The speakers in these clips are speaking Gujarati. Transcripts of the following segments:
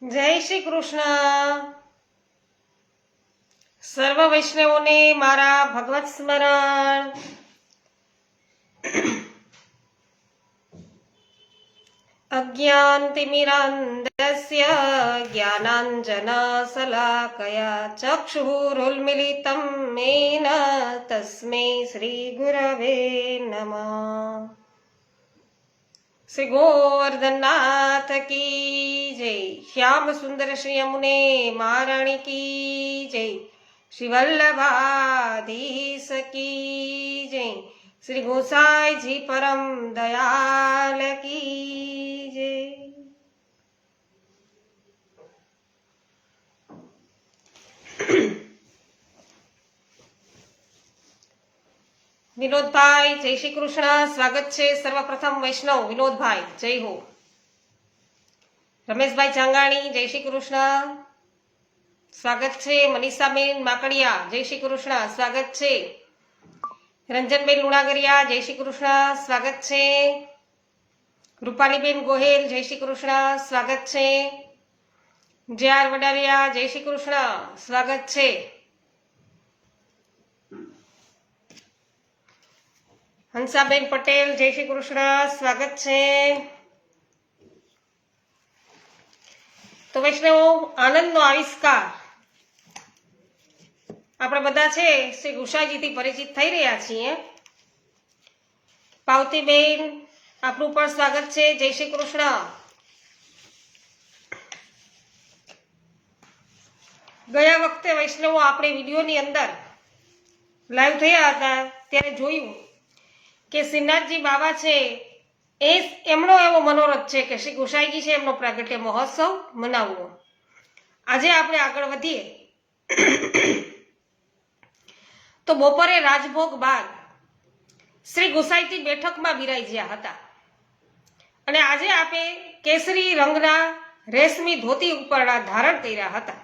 જય શ્રી કૃષ્ણ. સર્વ વૈષ્ણવોને મારા ભગવત સ્મરણ. અજ્ઞાનતિમિરાન્ધસ્ય જ્ઞાનાંજનશલાકયા ચક્ષુરુન્મિલિतं મેન તસ્મૈ શ્રી ગુરવે નમઃ. શ્રી ગોવર્ધનનાથ કી જય. શ્યામ સુંદર શ્રી યમુને મહારાણી કી જય. શ્રી વલ્લભાધીશ કી જય. શ્રી ગોસાઈજી પરમ દયાલ કી જય. વિનોદભાઈ જય શ્રી કૃષ્ણ. સ્વાગત છે સર્વપ્રથમ વૈષ્ણવ વિનોદભાઈ, જય હો. રમેશભાઈ ચાંગાણી જય શ્રી કૃષ્ણ, સ્વાગત છે. મનીષાબેન માકડિયા જય શ્રી કૃષ્ણ, સ્વાગત છે. રંજનબેન લુણાગરિયા જય શ્રી કૃષ્ણ, સ્વાગત છે. રૂપાલીબેન ગોહેલ જય શ્રી કૃષ્ણ, સ્વાગત છે. જે.આર. વડારિયા જય શ્રી કૃષ્ણ, સ્વાગત છે. હંસાબેન પટેલ જય શ્રી કૃષ્ણ, સ્વાગત છે. તો વૈષ્ણવો, આનંદનો આવિષ્કાર આપણે બધા છે શ્રી ગુસાઈજીથી પરિચિત થઈ રહ્યા છીએ. પાવતીબેન, આપનું પણ સ્વાગત છે. જય શ્રી કૃષ્ણ. ગયા વખતે વૈષ્ણવો આપણે વિડીયોની અંદર લાઈવ થયા હતા ત્યારે જોયું કે શ્રીનાથજી બાબા છે એમનો એવો મનોરથ છે કે શ્રી ગુસાઈજી છે એમનો પ્રાગટ્ય મહોત્સવ મનાવવો. આજે આપણે આગળ વધીએ તો બપોરે રાજભોગ બાદ શ્રી ગુસાઈજી બેઠકમાં બિરાજ્યા હતા અને આજે આપણે કેસરી રંગના રેશમી ધોતી ઉપરના ધારણ કર્યા હતા.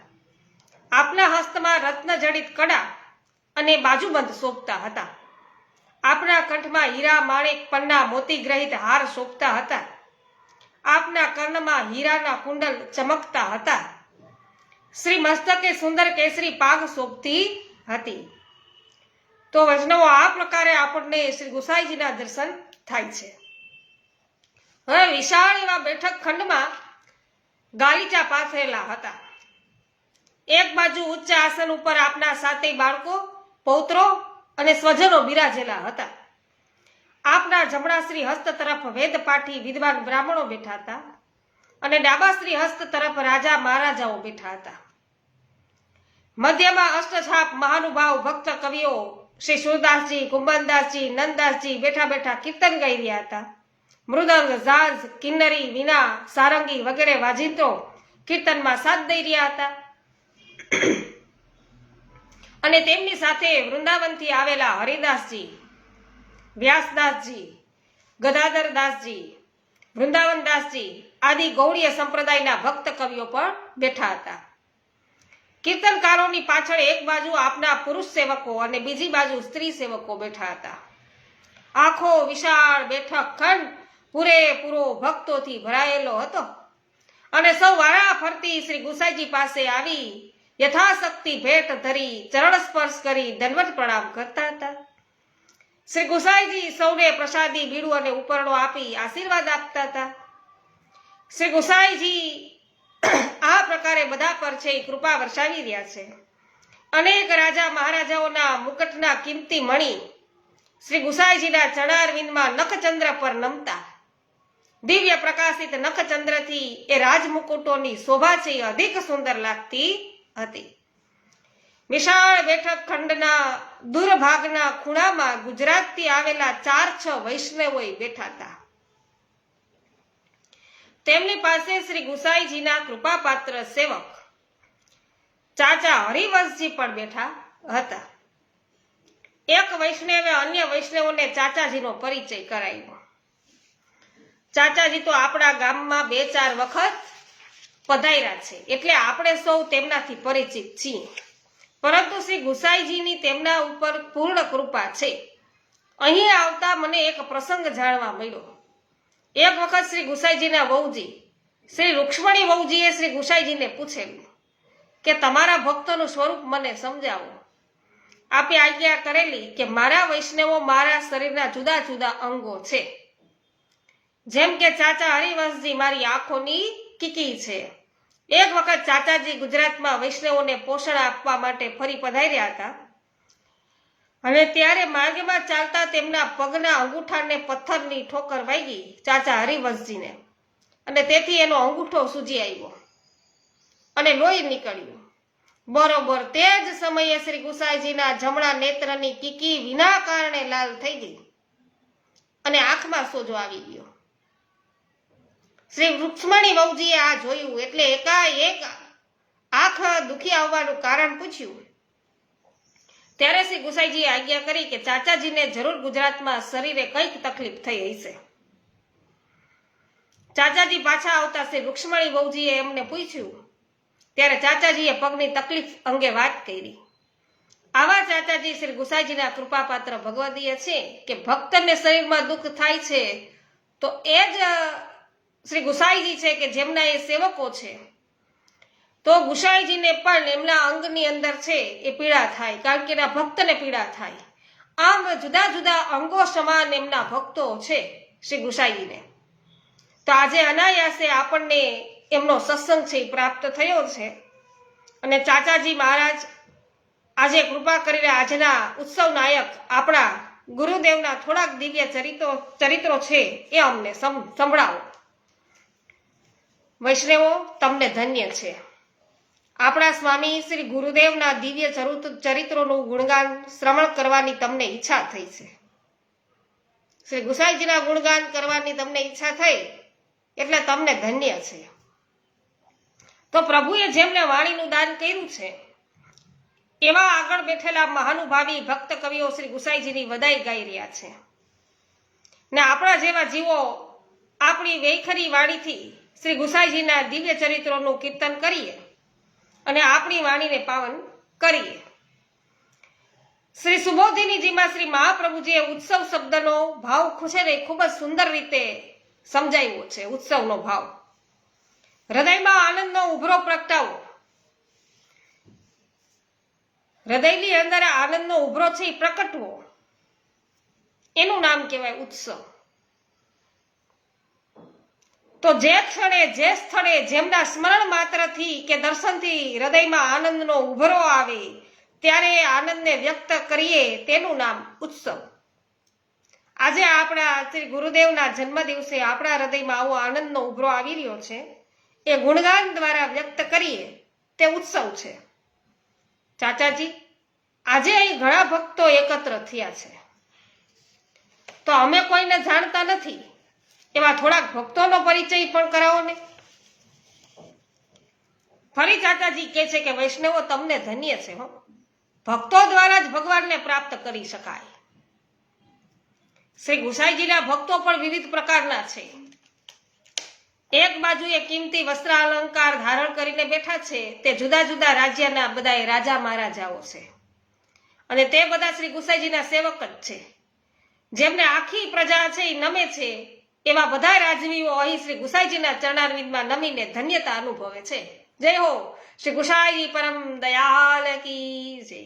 આપના હસ્તમાં રત્નજડિત કડા અને બાજુબંધ શોભતા હતા. આપના કંઠમાં હીરા માણેક પન્ના મોતી ગ્રહિત હાર શોભતા હતા. આપના કર્ણમાં હીરાના કુંડલ ચમકતા હતા. શ્રી મસ્તકે સુંદર કેસરી પાઘ શોભતી હતી. તો વૈષ્ણવો, આ પ્રકારે આપણને શ્રી ગુસાઈજીના દર્શન થાય છે. હવે વિશાળ એવા બેઠક ખંડમાં ગાલીચા પાથરેલા હતા. એક બાજુ ઉચ્ચ આસન ઉપર આપના સાતેય બાળકો, પૌત્રો અને સ્વજનો બિરાજેલા હતા. આપના જમણા શ્રી હસ્ત તરફ વેદપાઠી વિદ્વાન બ્રાહ્મણો બેઠા હતા અને ડાબા શ્રી હસ્ત તરફ રાજા મહારાજાઓ બેઠા હતા. મધ્યમાં અષ્ટછાપ મહાનુભાવ ભક્ત કવિઓ શ્રી સુરદાસજી, કુંભનદાસજી, નંદદાસજી બેઠા બેઠા કીર્તન ગાઈ રહ્યા હતા. મૃદંગ, ઝાંઝ, કિન્નરી, વીણા, સારંગી વગેરે વાજિંત્રો કીર્તનમાં સાથ દઈ રહ્યા હતા. અને તેમની સાથે વૃંદાવનથી આવેલા હરિદાસજી, વ્યાસદાસજી, ગદાધરદાસજી, વૃંદાવનદાસજી આદિ ગૌડીય સંપ્રદાયના ભક્ત કવિઓ પણ બેઠા હતા. કીર્તનકારોની પાછળ એક બાજુ આપના પુરુષ સેવકો અને બીજી બાજુ સ્ત્રી સેવકો બેઠા હતા. આખો વિશાળ બેઠક ખંડ પૂરેપૂરો ભક્તોથી ભરાયેલો હતો અને સૌ વારા ફરતી શ્રી ગુસાઈજી પાસે આવી યથાશક્તિ ભેટ ધરી ચરણ સ્પર્શ કરી દંડવત પ્રણામ કરતા હતા. શ્રી ગુસાઈજી સૌને પ્રસાદી, બીડું અને ઉપરણો આપી આશીર્વાદ આપતા હતા. શ્રી ગુસાઈજી આ પ્રકારે બધા પર છે કૃપા વર્ષાવી રહ્યા છે. અનેક રાજા મહારાજાઓના મુકટના કિંમતી મણી શ્રી ગુસાઈજીના ચરણારવિંદમાં નખચંદ્ર પર નમતા. દિવ્ય પ્રકાશિત નખચંદ્રથી એ રાજમુકુટોની શોભા છે અધિક સુંદર લાગતી હતી. વિશાળ બેઠક ખંડના દૂરભાગના ખૂણામાં ગુજરાતથી આવેલા 4-6 વૈષ્ણવોએ બેઠા હતા. તેમની પાસે શ્રી ગુસાઈજીના કૃપાપાત્ર સેવક ચાચા હરિવંશજી પણ બેઠા હતા. એક વૈષ્ણવે અન્ય વૈષ્ણવોને ચાચાજીનો પરિચય કરાવ્યો. ચાચાજી તો આપણા ગામમાં 2-4 વખત પધાર્યા છે એટલે આપણે સૌ તેમનાથી પરિચિત છીએ, પરંતુ શ્રી ગુસાઈજીની તેમના ઉપર પૂર્ણ કૃપા છે. અહીં આવતા મને એક પ્રસંગ જાણવા મળ્યો. એક વખત શ્રી ગુસાઈજીના વહુજી શ્રી રૂક્ષ્મણી વહુજીએ શ્રી ગુસાઈજીને પૂછેલું કે તમારા ભક્તોનું સ્વરૂપ મને સમજાવો. આપે આજ્ઞા કરેલી કે મારા વૈષ્ણવો મારા શરીરના જુદા જુદા અંગો છે. જેમ કે ચાચા હરિવંશજી મારી આંખોની કીકી છે. એક વખત ચાચાજી ગુજરાતમાં વૈષ્ણવોને પોષણ આપવા માટે ફરી પધાર્યા હતા અને ત્યારે માર્ગમાં ચાલતા તેમના પગના અંગૂઠાને પથ્થરની ઠોકર વાગી ચાચા હરિવંશજીને, અને તેથી એનો અંગૂઠો સૂજી આવ્યો અને લોહી નીકળ્યું. બરોબર તે જ સમયે શ્રી ગુસાઈજીના જમણા નેત્રની કીકી વિના કારણે લાલ થઈ ગઈ અને આંખમાં સોજો આવી ગયો. શ્રી રૂક્ષ્મણી વહુજીએ આ જોયું એટલે એકાએક આંખ દુખી આવવાનું કારણ પૂછ્યું. ત્યારે શ્રી ગુસાઈજીએ આજ્ઞા કરી કે ચાચાજીને જરૂર ગુજરાતમાં શરીરે કંઈક તકલીફ થઈ હશે. ચાચાજી પાછા આવતા શ્રી રૂક્ષ્મણી વહુજીએ એમને પૂછ્યું ત્યારે ચાચાજીએ પગની તકલીફ અંગે વાત કરી. આવા ચાચાજી શ્રી ગુસાઈજીના કૃપાપાત્ર ભગવદીય છે કે ભક્તને શરીરમાં દુઃખ થાય છે તો એ જ શ્રી ગુસાઈજી છે કે જેમના એ સેવકો છે. તો ગુસાઈજીને પણ એમના અંગની અંદર છે એ પીડા થાય, કારણ કે એના ભક્તને પીડા થાય. આમ જુદા જુદા અંગો સમાન એમના ભક્તો છે શ્રી ગુસાઈજીને. તો આજે અનાયાસે આપણને એમનો સત્સંગ છે એ પ્રાપ્ત થયો છે અને ચાચાજી મહારાજ આજે કૃપા કરીને આજના ઉત્સવ નાયક આપણા ગુરુદેવના થોડાક દિવ્ય ચરિત્રો છે એ અમને સંભળાવો. વૈષ્ણવો તમને ધન્ય છે. આપણા સ્વામી શ્રી ગુરુદેવના દિવ્ય ચરિત્રોનું ગુણગાન શ્રવણ કરવાની તમને ઈચ્છા થઈ છે. શ્રી ગુસાઈજીના ગુણગાન કરવાની તમને ઈચ્છા થઈ એટલે તમને ધન્ય છે. તો પ્રભુએ જેમને વાણીનું દાન કર્યું છે એવા આગળ બેઠેલા મહાનુભાવી ભક્ત કવિઓ શ્રી ગુસાઈજીની વદાઈ ગાઈ રહ્યા છે ને આપણા જેવા જીવો આપણી વૈખરી વાણીથી શ્રી ગુસાઈજીના દિવ્ય ચરિત્રોનું કીર્તન કરીએ અને આપણી વાણીને પાવન કરીએ. શ્રી સુબોધિનીજીમાં શ્રી મહાપ્રભુજીએ ઉત્સવ શબ્દનો ભાવ છે ને ખૂબ જ સુંદર રીતે સમજાવ્યો છે. ઉત્સવનો ભાવ હૃદયમાં આનંદનો ઉભરો પ્રગટાવો. હૃદયની અંદર આનંદનો ઉભરો છે એ પ્રકટવો, એનું નામ કહેવાય ઉત્સવ. તો જે ક્ષણે જે સ્થળે જેમના સ્મરણ માત્રથી કે દર્શનથી હૃદયમાં આનંદનો ઉભરો આવે ત્યારે આનંદને વ્યક્ત કરીએ તેનું નામ ઉત્સવ. આજે આપણા શ્રી ગુરુદેવના જન્મ દિવસે આપણા હૃદયમાં આવો આનંદનો ઉભરો આવી રહ્યો છે એ ગુણગાન દ્વારા વ્યક્ત કરીએ તે ઉત્સવ છે. ચાચાજી આજે અહીં ઘણા ભક્તો એકત્ર થયા છે, તો અમે કોઈને જાણતા નથી એવા થોડાક ભક્તોનો પરિચય પણ કરાવો ને. ફરી ચાચાજી કહે છે કે વૈષ્ણવો તમને ધન્ય છે હો, ભક્તો દ્વારા જ ભગવાનને પ્રાપ્ત કરી શકાય. શ્રી ગુસાઈજીના ભક્તો પણ વિવિધ પ્રકારના છે. એક બાજુએ કિંમતી વસ્ત્ર અલંકાર ધારણ કરીને બેઠા છે તે જુદા જુદા રાજ્યના બધા રાજા મહારાજાઓ છે અને તે બધા શ્રી ગુસાઈજીના સેવક જ છે. જેમને આખી પ્રજા છે એ નમે છે એવા બધા રાજવીઓ અહીં શ્રી ગુસાઈજીના ચરણારવિંદમાં નમીને ધન્યતા અનુભવે છે. જય હો શ્રી ગુસાઈજી પરમ દયાલ કી જય.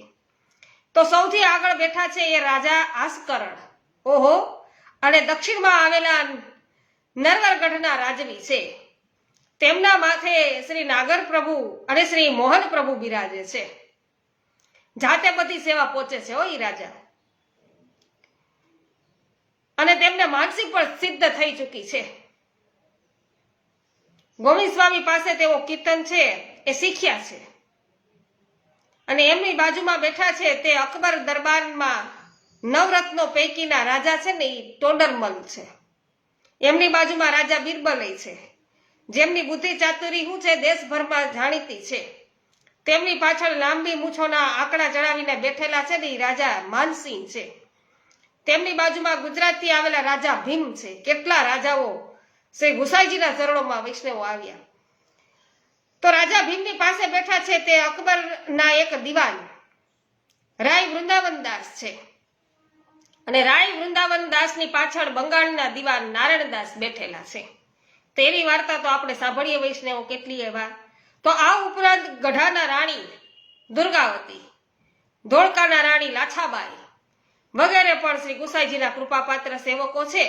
તો સૌથી આગળ બેઠા છે એ રાજા આસ્કરણ. ઓહો, અને દક્ષિણમાં આવેલા નરવરગઢના રાજવી છે. તેમના માથે શ્રી નાગર પ્રભુ અને શ્રી મોહન પ્રભુ બિરાજે છે. જાતે બધી સેવા પહોંચે છે ઈ રાજા, અને તેમને માનસિક પણ સિદ્ધ થઈ ચૂકી છે. ગોવિંદ સ્વામી પાસે તેઓ કીર્તન છે એ શીખ્યા છે અને એમની બાજુમાં બેઠા છે તે અકબર દરબારમાં નવરત્નો પૈકીના રાજા છે ને એ ટોડરમલ છે. એમની બાજુમાં રાજા બિરબલય છે, જેમની બુદ્ધિ ચાતુરી શું છે દેશભરમાં જાણીતી છે. તેમની પાછળ લાંબી મૂછોના આંકડા ચડાવીને બેઠેલા છે ને એ રાજા માનસિંહ છે. તેમની બાજુમાં ગુજરાતથી આવેલા રાજા ભીમ છે. કેટલા રાજાઓ શ્રી ગુસાઈજીના ચરણોમાં વૈષ્ણવો આવ્યા. તો રાજા ભીમની પાસે બેઠા છે તે અકબરના એક દિવાન રાય વૃંદાવન દાસ છે અને રાય વૃંદાવન દાસની પાછળ બંગાળના દિવાન નારાયણ દાસ બેઠેલા છે. તેની વાર્તા તો આપણે સાંભળીએ વૈષ્ણવો કેટલી વાર. તો આ ઉપરાંત ગઢાના રાણી દુર્ગાવતી, ધોળકાના રાણી લાછાબાઈ વગેરે પણ શ્રી ગુસાઈજીના કૃપાપાત્ર સેવકો છે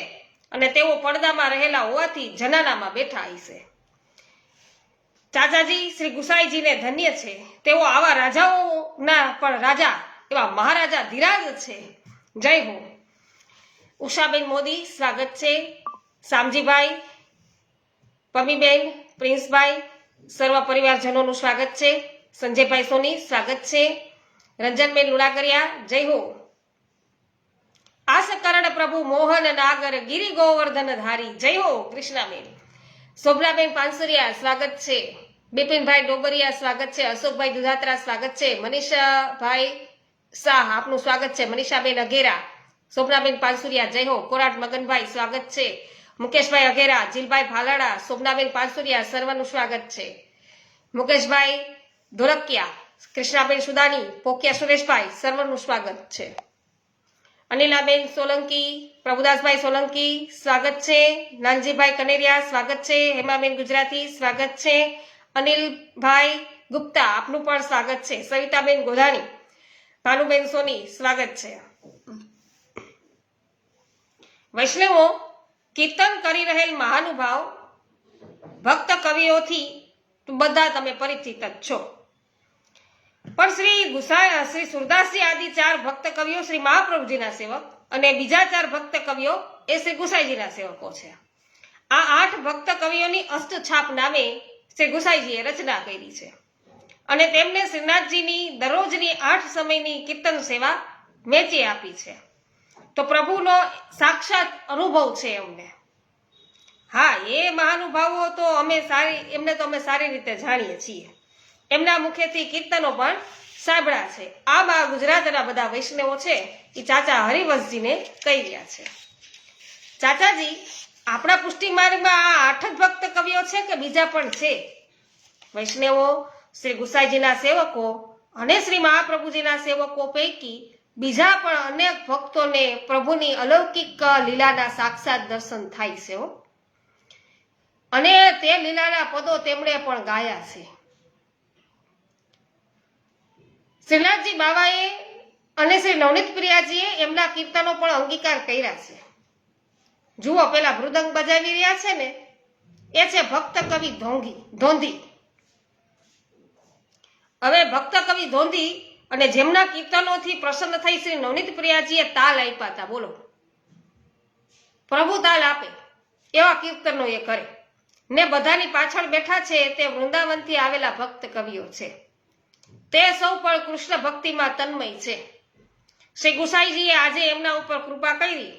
અને તેઓ પડદામાં રહેલા હોવાથી જનાનામાં બેઠા હશે. ચાચાજી શ્રી ગુસાઈજીને ધન્ય છે. તેઓ આવા રાજાઓના પણ રાજા એવા મહારાજા ધીરાજ છે. જય હો. ઉષાબેન મોદી સ્વાગત છે. શામજીભાઈ, પમીબેન, પ્રિન્સભાઈ, સર્વ પરિવારજનોનું સ્વાગત છે. સંજયભાઈ સોની સ્વાગત છે. રંજનબેન લુણાકરિયા જય હો. આસકરણ પ્રભુ મોહન નાગર ગિરી ગોવર્ધન ધારી જય હો. કૃષ્ણાબેન, શોભનાબેન પાનસુરિયા સ્વાગત છે. બિપિનભાઈ ડોબરિયા સ્વાગત છે. અશોકભાઈ દુધાત્રા સ્વાગત છે. મનીષાભાઈ શાહ આપનું સ્વાગત છે. મનીષાબેન અઘેરા, શોભનાબેન પાનસુરિયા જય હો. કોરાટ મગનભાઈ સ્વાગત છે. મુકેશભાઈ અઘેરા, જીલભાઈ ભાલાડા, શોભનાબેન પાનસુરિયા સર્વનું સ્વાગત છે. મુકેશભાઈ ધોળકિયા, કૃષ્ણાબેન સુદાની, પોકિયા સુરેશભાઈ સર્વનું સ્વાગત છે. અનિલાબેન સોલંકી, પ્રભુદાસભાઈ સોલંકી સ્વાગત છે. નાનજીભાઈ કનેરિયા સ્વાગત છે. હેમાબેન ગુજરાતી સ્વાગત છે. અનિલભાઈ ગુપ્તા આપનું પણ સ્વાગત છે. સવિતાબેન ગોધાણી, ભાનુબેન સોની સ્વાગત છે. વૈષ્ણવો, કીર્તન કરી રહેલ મહાનુભાવ ભક્ત કવિઓથી બધા તમે પરિચિત જ છો. પણ શ્રી સુરદાસજી આદિ 4 ભક્ત કવિઓ શ્રી મહાપ્રભુજીના સેવક અને બીજા 4 ભક્ત કવિઓ એ શ્રી ગુસાઈજીના સેવકો છે. આ 8 ભક્ત કવિઓની અષ્ટછાપ નામે શ્રી ગુસાઈજીએ રચના કરી છે અને તેમને શ્રીનાથજીની દરરોજની 8 સમયની કીર્તન સેવા વેચી આપી છે. તો પ્રભુનો સાક્ષાત અનુભવ છે એમને. હા, એ મહાનુભાવો તો એમને તો અમે સારી રીતે જાણીએ છીએ. એમના મુખેથી કીર્તનો પણ સાંભળ્યા છે. આમાં ગુજરાતના બધા વૈષ્ણવો છે એ ચાચા હરિવંશજીને કહી રહ્યા છે. ચાચાજી, આપણા પુષ્ટિ માર્ગમાં આ 8 જ ભક્ત કવિઓ છે કે બીજા પણ છે? વૈષ્ણવો, શ્રી ગુસાઈજીના સેવકો અને શ્રી મહાપ્રભુજીના સેવકો પૈકી બીજા પણ અનેક ભક્તોને પ્રભુની અલૌકિક લીલાના સાક્ષાત દર્શન થાય છે અને તે લીલાના પદો તેમણે પણ ગાયા છે. શ્રીનાથજી બાવાએ અને શ્રી નવનીત પ્રિયાજીએ એમના કીર્તનો પણ અંગીકાર કર્યા છે. જુઓ, પેલા મૃદંગ બજાવી રહ્યા છે ને, એ છે ભક્ત કવિ ધોંધી. હવે ભક્ત કવિ ધોંધી અને જેમના કીર્તનોથી પ્રસન્ન થઈ શ્રી નવનીત પ્રિયાજીએ તાલ આપ્યા હતા. બોલો, પ્રભુ તાલ આપે એવા કીર્તનો એ કરે ને બધાની પાછળ બેઠા છે તે વૃંદાવનથી આવેલા ભક્ત કવિઓ છે. તે સૌ પણ કૃષ્ણ ભક્તિમાં તન્મય છે. શ્રી ગુસાઈજીએ આજે એમના ઉપર કૃપા કરી.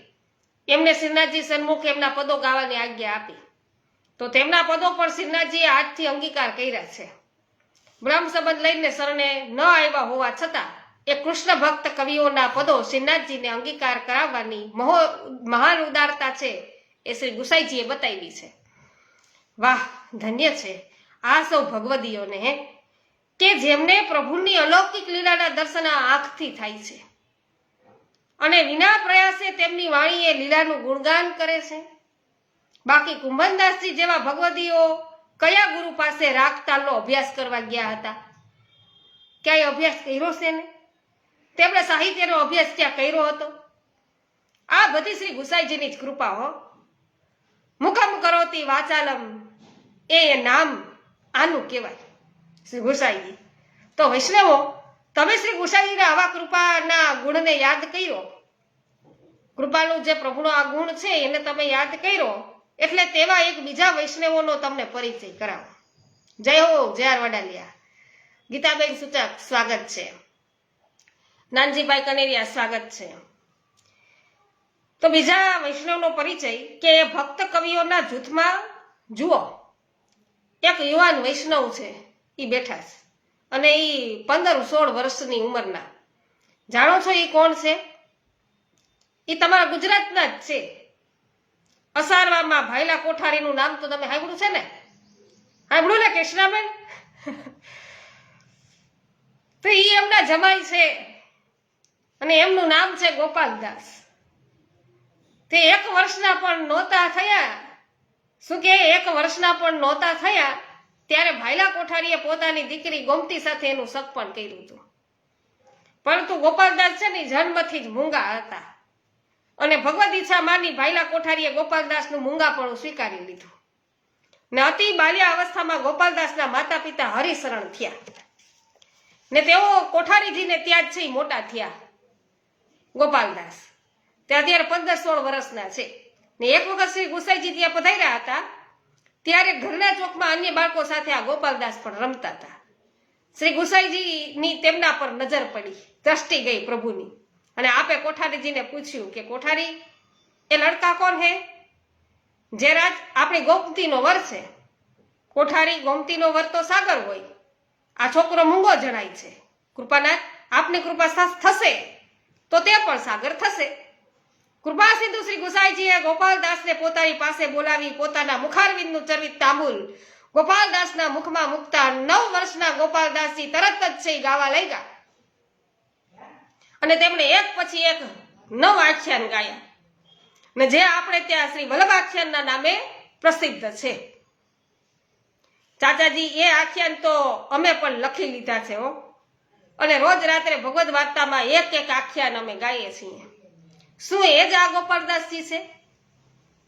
એમને શ્રીનાથજી સન્મુખ એમના પદો ગાવાની આજ્ઞા આપી. તો તેમના પદો પણ શ્રીનાથજીએ આજથી અંગીકાર કર્યા છે. બ્રહ્મ સંબંધ લઈને શરણે ન આવ્યા હોવા છતાં એ કૃષ્ણ ભક્ત કવિઓના પદો શ્રીનાથજીને અંગીકાર કરાવવાની મહાન ઉદારતા છે એ શ્રી ગુસાઈજીએ બતાવી છે. વાહ, ધન્ય છે આ સૌ ભગવદીઓને કે જેમને પ્રભુની અલૌકિક લીલાના દર્શન આંખથી થાય છે અને વિના પ્રયાસે તેમની વાણીએ લીલાનું ગુણગાન કરે છે. બાકી કુંભનદાસજી જેવા ભગવદીઓ કયા ગુરુ પાસે રાગ તાલનો અભ્યાસ કરવા ગયા હતા? ક્યાંય અભ્યાસ કર્યો છે ને? તેમણે સાહિત્યનો અભ્યાસ ક્યાં કર્યો હતો? આ બધી શ્રી ગુસાઈજીની જ કૃપા હો. મુખમ કરોતી વાચાલમ, એ નામ આનું કહેવાય શ્રી ગુસાઈજી. તો વૈષ્ણવો, તમે શ્રી ગુસાઈજીના આવા કૃપાના ગુણને યાદ કર્યો, કૃપાનું જે પ્રભુનો આ ગુણ છે એને તમે યાદ કર્યો, એટલે તેવા એક બીજા વૈષ્ણવોનો તમને પરિચય કરાવો. જય હો, જય વડાલિયા. ગીતાબેન સૂચક સ્વાગત છે. નાનજીભાઈ કનેરિયા સ્વાગત છે. તો બીજા વૈષ્ણવનો પરિચય કે ભક્ત કવિઓના જૂથમાં જુઓ, એક યુવાન વૈષ્ણવ છે, એ બેઠા છે અને એ 15-16 વર્ષની ઉંમરના. જાણો છો એ કોણ છે? એ તમારા ગુજરાતના જ છે. અસારવામાં ભાઈલા કોઠારીનું નામ તો તમે સાંભળ્યું છે ને? સાંભળ્યું ને કૃષ્ણાબેન? તો એ એમના જમાઈ છે અને એમનું નામ છે ગોપાલદાસ. તે 1 વર્ષના પણ નહોતા થયા શું કે 1 વર્ષના પણ નહોતા થયા ત્યારે ભાયલા કોઠારીએ પોતાની દીકરી ગોમતી સાથે એનું સગપણ કર્યું હતું. પરંતુ ગોપાલદાસ છે ને જન્મથી જ મૂંગા હતા અને ભગવદ ઈચ્છા માની ભાયલા કોઠારીએ ગોપાલદાસનું મૂંગાપણું સ્વીકારી લીધું ને અતિ બાલ્યા અવસ્થામાં ગોપાલદાસના માતા પિતા હરિશરણ થયા ને તેઓ કોઠારીજીને ત્યાં જ છે મોટા થયા. ગોપાલદાસ તે અત્યારે 15-16 વર્ષના છે ને એક વખત શ્રી ગુસાઈજી ત્યાં પધાર્યા હતા ત્યારે ઘરના ચોકમાં અન્ય બાળકો સાથે આ ગોપાલદાસ પણ રમતા હતા. શ્રી ગુસાઈજીની તેમના પર નજર પડી, દ્રષ્ટિ ગઈ પ્રભુની અને આપે કોઠારીજીને પૂછ્યું કે કોઠારી એ લડકા કોણ હે? જે રાજ આપણી ગોમતીનો વર છે. કોઠારી ગોમતીનો વર તો સાગર હોય, આ છોકરો મૂંગો જણાય છે. કૃપાનાથ આપની કૃપા થશે તો તે પણ સાગર થશે. કૃપા સિંધુ શ્રી ગુસાઈજીએ ગોપાલદાસને પોતાની પાસે બોલાવી પોતાના મુખારવિંદનું ચર્વિત તાંબુલ ગોપાલદાસના મુખમાં મૂકતા 9 વર્ષના ગોપાલદાસજી તરત જ છે ગાવા લાગ્યા અને તેમણે એક પછી એક 9 આખ્યાન ગાયા ને જે આપણે ત્યાં શ્રી વલ્લભ આખ્યાનના નામે પ્રસિદ્ધ છે. ચાચાજી એ આખ્યાન તો અમે પણ લખી લીધા છે હો અને રોજ રાત્રે ભગવદ વાર્તામાં એક આખ્યાન અમે ગાઈએ છીએ. શું એ જ આ ગોપાલદાસજી છે?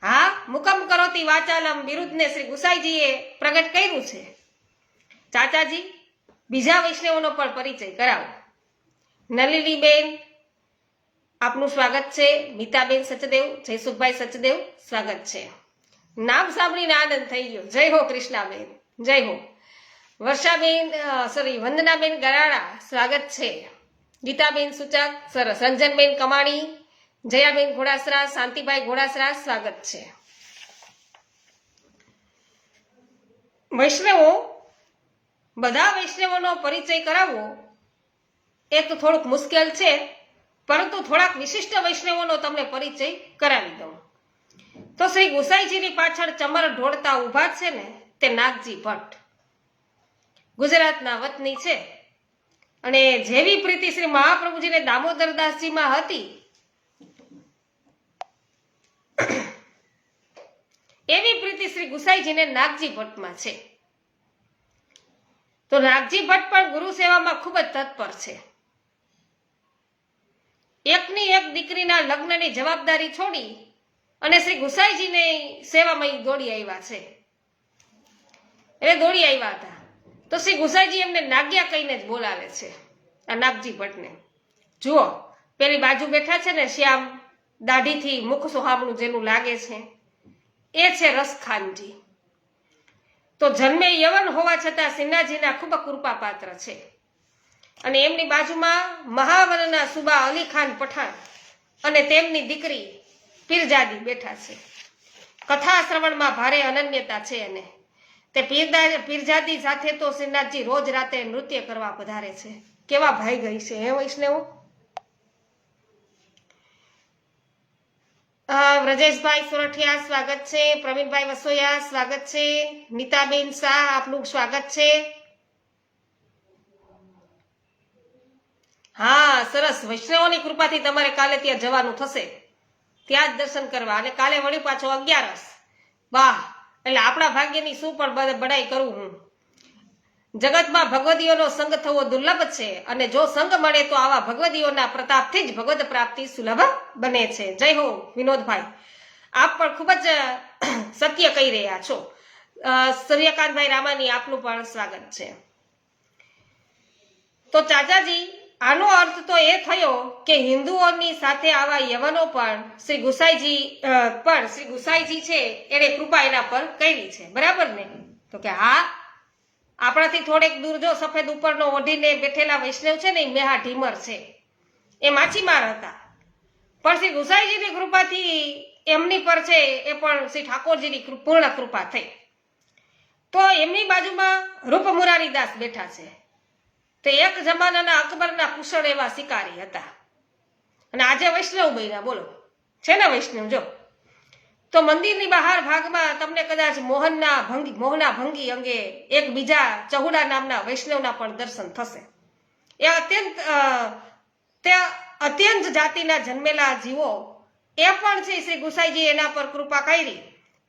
હા, મુકમ કરોતી વાચાલમ વિરુદ્ધને શ્રી ગુસાઈજીએ પ્રગટ કર્યું છે. ચાચાજી બીજા વૈષ્ણવોનો પણ પરિચય કરાવો. નલિનીબેન આપનું સ્વાગત છે. મીતાબેન સચદેવ, જયસુખભાઈ સચદેવ સ્વાગત છે. નામ સાંભળીને આનંદ થઈ ગયો. જય હો કૃષ્ણાબેન, જય હો. વર્ષાબેન વંદનાબેન ગરાડા સ્વાગત છે. ગીતાબેન સૂચક સરસ. રંજનબેન કમાણી, જયાબેન ઘોડાસરા, શાંતિભાઈ ઘોડાસરા સ્વાગત છે. વૈષ્ણવો, બધા વૈષ્ણવોનો પરિચય કરાવવો એ તો થોડુંક મુશ્કેલ છે, પરંતુ થોડાક વિશિષ્ટ વૈષ્ણવોનો તમને પરિચય કરાવી દઉં. તો શ્રી ગુસાઈજીની પાછળ ચમર ઢોળતા ઊભા છે ને તે નાગજી ભટ્ટ ગુજરાતના વતની છે અને જેવી પ્રીતિ શ્રી મહાપ્રભુજીને દામોદરદાસજીમાં હતી એવી પ્રીતિ શ્રી ગુસાઈજીને નાગજી ભટ્ટમાં છે. તો નાગજી ભટ્ટ પણ ગુરુ સેવામાં ખૂબ જ તત્પર છે. એકની એક દીકરીના લગ્નની જવાબદારી છોડી અને શ્રી ગુસાઈજીની સેવામાં દોડી આવ્યા છે. દોડી આવ્યા હતા તો શ્રી ગુસાઈજી એમને નાગ્યા કહીને જ બોલાવે છે આ નાગજી ભટ્ટને. જુઓ, પેલી બાજુ બેઠા છે ને શ્યામ, દાઢીથી મુખ સુહામણું જેનું લાગે છે એ છે રસખાનજી. તો જન્મે યવન હોવા છતાં સિન્હાજીના ખૂબ કૃપા પાત્ર છે અને એમની બાજુમાં મહાવનના સુબા અલી ખાન પઠાણ અને તેમની દીકરી પીરજાદી બેઠા છે. કથા શ્રવણમાં ભારે અનન્યતા છે અને તે પીરજાદી સાથે તો શ્રીનાથજી રોજ રાત્રે નૃત્ય કરવા પધારે છે. કેવા ભાઈ ગઈ છે હે વૈષ્ણવો. વ્રજેશભાઈ સોરઠિયા સ્વાગત છે. પ્રવીણભાઈ વસોયા સ્વાગત છે. નીતાબેન શાહ આપનું સ્વાગત છે. હા, સરસ. વૈષ્ણવોની કૃપાથી તમારે કાલે ત્યાં જવાનું થશે, ત્યાં જ દર્શન કરવા. અને કાલે વળી પાછો 11. વાહ, એટલે આપણા ભાગ્યની શું પણ બડાઈ કરું હું. જગતમાં ભગવદીઓનો સંગ થવો દુર્લભ છે અને જો સંગ મળે તો આવા ભગવદીઓના પ્રતાપથી જ ભગવદ પ્રાપ્તિ સુલભ બને છે. જય હો વિનોદભાઈ, આપ પણ ખૂબ જ સત્ય કહી રહ્યા છો. સૂર્યકાંતભાઈ રામાની આપનું પણ સ્વાગત છે. તો ચાચાજી, આનો અર્થ તો એ થયો કે હિન્દુઓની સાથે આવા યવનો પણ શ્રી ગુસાઈજી છે એને કૃપા એના પર કરી છે. બરાબર ને? તો કે હા, આપણાથી થોડેક દૂર જો સફેદ ઉપરનો ઓઢીને બેઠેલા વૈષ્ણવ છે ને એ મેહા ઢીમર છે, એ માછીમાર હતા, પણ શ્રી ગુસાઈજીની કૃપાથી એમની પર છે એ પણ શ્રી ઠાકોરજીની પૂર્ણ કૃપા થઈ. તો એમની બાજુમાં રૂપ મુરારીદાસ બેઠા છે. તે એક જમાનાના અકબરના કુશળ એવા શિકારી હતા અને આજે વૈષ્ણવ બન્યા. બોલો, છે ને વૈષ્ણવ? જો તો મંદિરની બહાર ભાગમાં તમને કદાચ મોહના ભંગી અંગે એક બીજા ચહુડા નામના વૈષ્ણવના પણ દર્શન થશે. એ અત્યંત જાતિના જન્મેલા જીવો એ પણ છે શ્રી ગુસાઈજી એના પર કૃપા કરી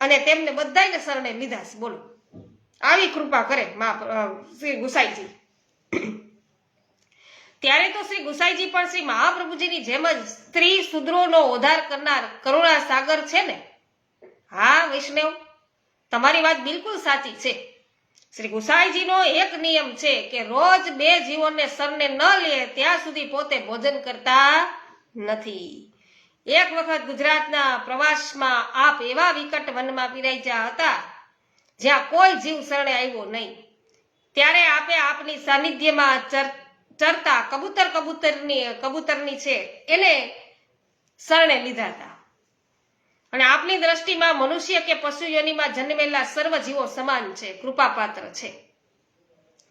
અને તેમને બધાને શરણે લીધા છે. બોલો, આવી કૃપા કરે શ્રી ગુસાઈજી. ત્યારે તો શ્રી ગુસાઈજી પણ શ્રી મહાપ્રભુજીની જેમ જ સ્ત્રી શૂદ્રોનો ઉદ્ધાર કરનાર કરુણા સાગર છે ને. હા વૈષ્ણવ, તમારી વાત બિલકુલ સાચી છે. શ્રી ગુસાઈજીનો એક નિયમ છે કે રોજ 2 જીવોને શરણે ન લે ત્યાં સુધી પોતે ભોજન કરતા નથી. એક વખત ગુજરાતના પ્રવાસમાં આપ એવા વિકટ વનમાં પીરાઈ હતા જ્યાં કોઈ જીવ શરણે આવ્યો નહીં. ત્યારે આપે આપની સાનિધ્યમાં ચરતા કબૂતરની છે એને શરણે લીધા હતા. અને આપની દ્રષ્ટિમાં મનુષ્ય કે પશુ યોનિમાં જન્મેલા સર્વ જીવો સમાન છે, કૃપાપાત્ર છે.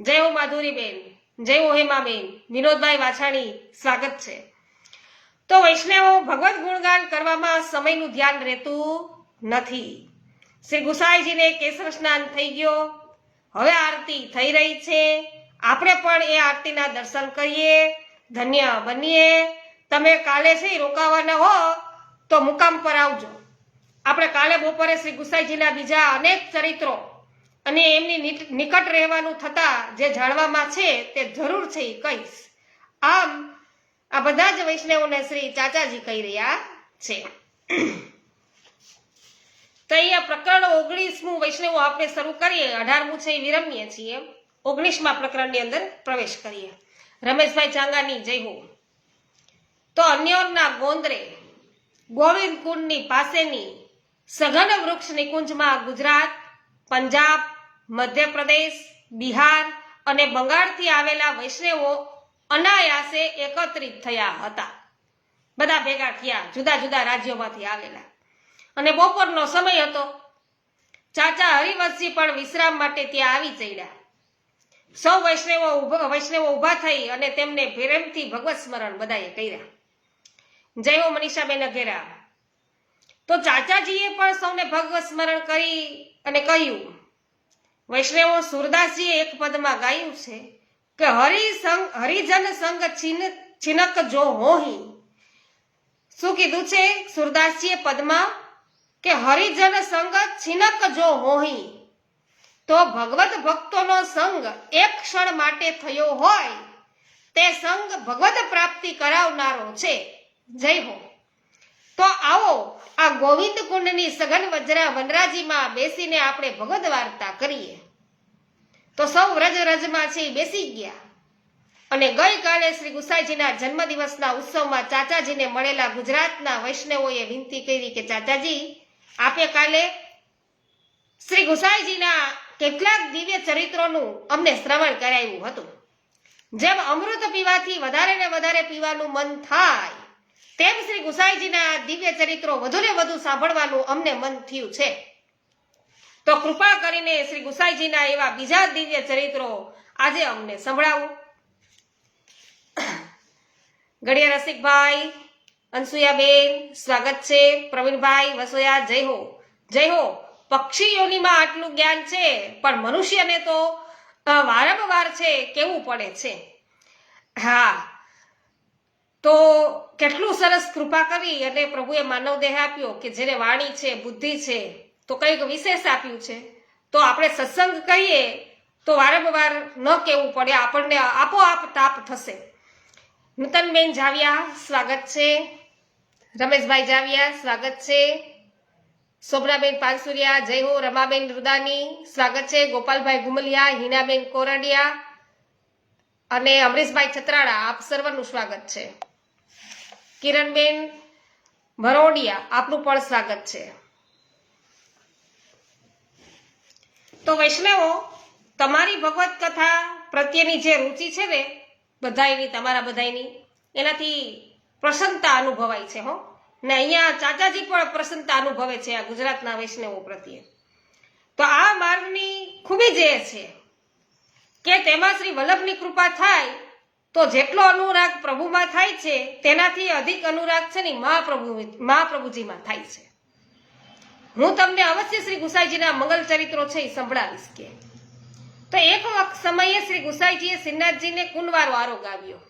જય હો માધુરીબેન, જય હો હેમાબેન, વિનોદભાઈ વાછાણી, સ્વાગત છે. તો વૈષ્ણવો, ભગવત ગુણગાન કરવામાં સમયનું ધ્યાન રહેતું નથી. શ્રી ગુસાઈજીને કેસર સ્નાન થઈ ગયો, હવે આરતી થઈ રહી છે. આપણે પણ એ આરતીના દર્શન કરીએ, ધન્ય બનીએ. તમે કાલે છે રોકાવાના હો તો મુકામ પર આવજો. આપણે કાલે બપોરે શ્રી ગુસાઈજીના બીજા અનેક ચરિત્રો અને એમની નિકટ રહેવાનું થતા જે જાણવામાં છે તે જરૂર છે એ કહીશ. આમ આ બધા જ વૈષ્ણવોને શ્રી ચાચાજી કહી રહ્યા છે. તો અહીંયા પ્રકરણ 19મું વૈષ્ણવો આપણે શરૂ કરીએ. 18મું છે એ વિરમીએ છીએ. 19મા પ્રકરણની અંદર પ્રવેશ કરીએ. રમેશભાઈ ચાંગાની જય હો. તો અન્યોરના ગોંદરે ગોવિંદ કુંડની પાસેની સઘન વૃક્ષ નિકુંજમાં ગુજરાત, પંજાબ, મધ્યપ્રદેશ, બિહાર અને બંગાળથી આવેલા વૈષ્ણવો અનાયાસે એકત્રિત થયા હતા. બધા ભેગા થયા, જુદા જુદા રાજ્યોમાંથી આવેલા. અને બપોરનો સમય હતો. ચાચા હરિવંશજી પણ વિશ્રામ માટે ત્યાં આવી ચડ્યા. સૌ વૈષ્ણવો ઊભા થઈ અને તેમને પ્રેમથી ભગવત સ્મરણ બધાએ કર્યા. જય હો મનીષાબેન અઘેરા. તો ચાચાજીએ પણ સૌને ભગવત સ્મરણ કરી અને કહ્યું. વૈષ્ણવો સુરદાસજીએ એક પદમાં ગાયું છે કે હરિજન સંગ છિનક જો હોહી. શું કીધું છે સુરદાસજીએ પદમાં? કે હરિજન સંગ છિનક જો હોહી. તો ભગવત ભક્તોનો સંગ એક ક્ષણ માટે થયો હોય તે સંગ ભગવત પ્રાપ્તિ કરાવનારો છે. જય હો. તો આવો આ ગોવિંદ કુંડની સઘન વનરાજીમાં બેસીને આપણે ભગવદ વાર્તા કરીએ. તો સૌ રજમાં છે બેસી ગયા. અને ગઈકાલે શ્રી ગુસાઈજીના જન્મદિવસના ઉત્સવમાં ચાચાજીને મળેલા ગુજરાતના વૈષ્ણવોએ વિનંતી કરી કે ચાચાજી, આપે કાલે શ્રી ગુસાઈજીના કેટલાક દિવ્ય ચરિત્રોનું અમને શ્રવણ કરાવ્યું હતું. જેમ અમૃત પીવાથી વધારે ને વધારે પીવાનું મન થાય તેમ શ્રી ગુસાઈજીના દિવ્ય ચરિત્રો વધુ ને વધુ સાંભળવાનું અમને મન થયું છે. તો કૃપા કરીને શ્રી ગુસાઈજીના એવા બીજા દિવ્ય ચરિત્રો આજે અમને સંભળાવો. ગડિયા રસિકભાઈ, અનસુયાબેન, સ્વાગત છે. પ્રવીણભાઈ વસોયા, જય હો. જય હો. પક્ષીઓનીમાં આટલું જ્ઞાન છે પણ મનુષ્યને તો વારંવાર છે કેવું પડે છે. હા, તો કેટલું સરસ કૃપા કરી અને પ્રભુએ માનવ દેહ આપ્યો કે જેને વાણી છે, બુદ્ધિ છે, તો કંઈક વિશેષ આપ્યું છે. તો આપણે સત્સંગ કહીએ તો વારંવાર ન કહેવું પડે, આપણને આપોઆપ તાપ થશે. નૂતનબેન જાવિયા, સ્વાગત છે. રમેશભાઈ જાવિયા, સ્વાગત છે. શોભનાબેન પાનસુરિયા, જય હો. રમાબેન રુદાની, સ્વાગત છે. ગોપાલભાઈ ગુમલિયા, હિનાબેન કોરડિયા અને અમરીશભાઈ છત્રાળા, આપ સર્વનું સ્વાગત છે. કિરણબેન ભરોડિયા, આપનું પણ સ્વાગત છે. તો વૈષ્ણવો, તમારી ભગવત કથા પ્રત્યેની જે રુચિ છે ને બધાયની, તમારા બધાયની, એનાથી પ્રસન્નતા અનુભવાય છે હો. ને અહીંયા ચાચાજી પણ પ્રસન્નતા અનુભવે છે આ ગુજરાતના વૈષ્ણવો પ્રત્યે. તો આ માર્ગની ખૂબી જે છે કે તેમાં શ્રી વલ્લભની કૃપા થાય તો જેટલો અનુરાગ પ્રભુમાં થાય છે તેનાથી અધિક અનુરાગ છે ને મહાપ્રભુજીમાં થાય છે. હું તમને અવશ્ય શ્રી ગુસાઈજીના મંગલ ચરિત્રો છે એ સંભળાવીશ. કે તો એક વખત સમયે શ્રી ગુસાઈજીએ શ્રીનાથજીને કુંડવારો આરોગ આવ્યો.